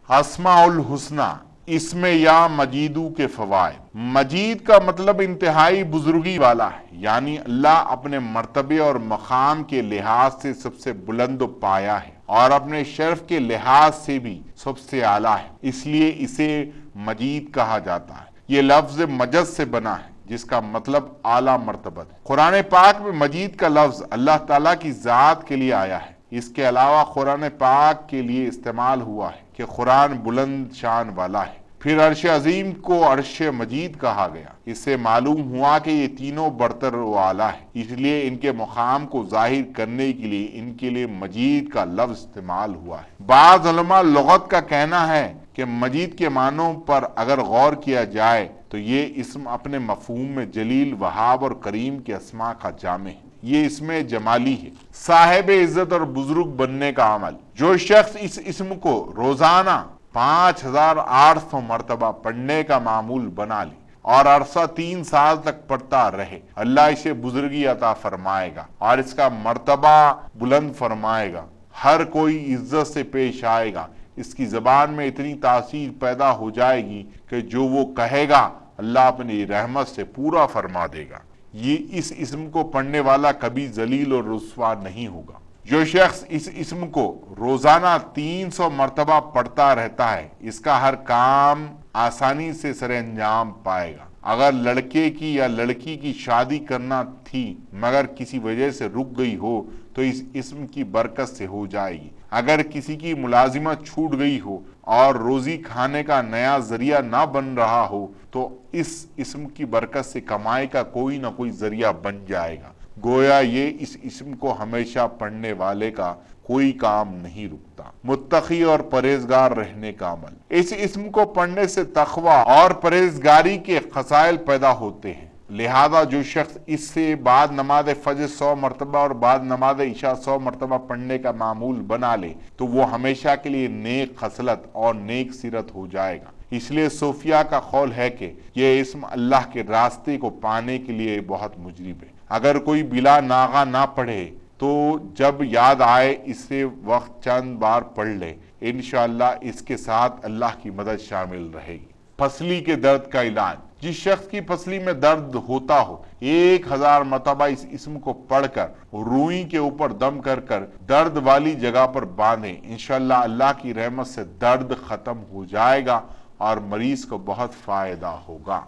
اسماء الحسنہ اسم یا مجیدو کے فوائد۔ مجید کا مطلب انتہائی بزرگی والا ہے، یعنی اللہ اپنے مرتبے اور مقام کے لحاظ سے سب سے بلند و پایا ہے اور اپنے شرف کے لحاظ سے بھی سب سے اعلیٰ ہے، اس لیے اسے مجید کہا جاتا ہے۔ یہ لفظ مجد سے بنا ہے جس کا مطلب اعلیٰ مرتبت ہے۔ قرآن پاک میں مجید کا لفظ اللہ تعالیٰ کی ذات کے لیے آیا ہے۔ اس کے علاوہ قرآن پاک کے لیے استعمال ہوا ہے کہ قرآن بلند شان والا ہے۔ پھر عرش عظیم کو عرش مجید کہا گیا، اس سے معلوم ہوا کہ یہ تینوں برتر و اعلیٰ ہے، اس لیے ان کے مقام کو ظاہر کرنے کے لیے ان کے لیے مجید کا لفظ استعمال ہوا ہے۔ بعض علماء لغت کا کہنا ہے کہ مجید کے معنوں پر اگر غور کیا جائے تو یہ اسم اپنے مفہوم میں جلیل، وہاب اور کریم کے اسماء کا جامع ہے۔ یہ اسم جمالی ہے، صاحب عزت اور بزرگ بننے کا عمل۔ جو شخص اس اسم کو روزانہ 5800 مرتبہ پڑھنے کا معمول بنا لے اور عرصہ 3 سال تک پڑھتا رہے، اللہ اسے بزرگی عطا فرمائے گا اور اس کا مرتبہ بلند فرمائے گا۔ ہر کوئی عزت سے پیش آئے گا، اس کی زبان میں اتنی تاثیر پیدا ہو جائے گی کہ جو وہ کہے گا اللہ اپنی رحمت سے پورا فرما دے گا۔ یہ اس اسم کو پڑھنے والا کبھی ذلیل اور رسوا نہیں ہوگا۔ جو شخص اس اسم کو روزانہ 300 مرتبہ پڑھتا رہتا ہے، اس کا ہر کام آسانی سے سر انجام پائے گا۔ اگر لڑکے کی یا لڑکی کی شادی کرنا تھی مگر کسی وجہ سے رک گئی ہو تو اس اسم کی برکت سے ہو جائے گی۔ اگر کسی کی ملازمت چھوٹ گئی ہو اور روزی کھانے کا نیا ذریعہ نہ بن رہا ہو تو اس اسم کی برکت سے کمائی کا کوئی نہ کوئی ذریعہ بن جائے گا۔ گویا یہ اس اسم کو ہمیشہ پڑھنے والے کا کوئی کام نہیں رکتا۔ متقی اور پرہیزگار رہنے کا عمل۔ اس اسم کو پڑھنے سے تقوی اور پرہیزگاری کے خصائل پیدا ہوتے ہیں، لہذا جو شخص اس سے بعد نماز فجر 100 مرتبہ اور بعد نماز عشاء 100 مرتبہ پڑھنے کا معمول بنا لے تو وہ ہمیشہ کے لیے نیک خصلت اور نیک سیرت ہو جائے گا۔ اس لیے صوفیاء کا قول ہے کہ یہ اسم اللہ کے راستے کو پانے کے لیے بہت مجرب ہے۔ اگر کوئی بلا ناغہ نہ پڑھے تو جب یاد آئے اسے وقت چند بار پڑھ لے، انشاءاللہ اس کے ساتھ اللہ کی مدد شامل رہے گی۔ پسلی کے درد کا علاج۔ جس شخص کی پسلی میں درد ہوتا ہو 1000 مرتبہ اس اسم کو پڑھ کر روئی کے اوپر دم کر کر درد والی جگہ پر باندھیں، انشاءاللہ اللہ کی رحمت سے درد ختم ہو جائے گا اور مریض کو بہت فائدہ ہوگا۔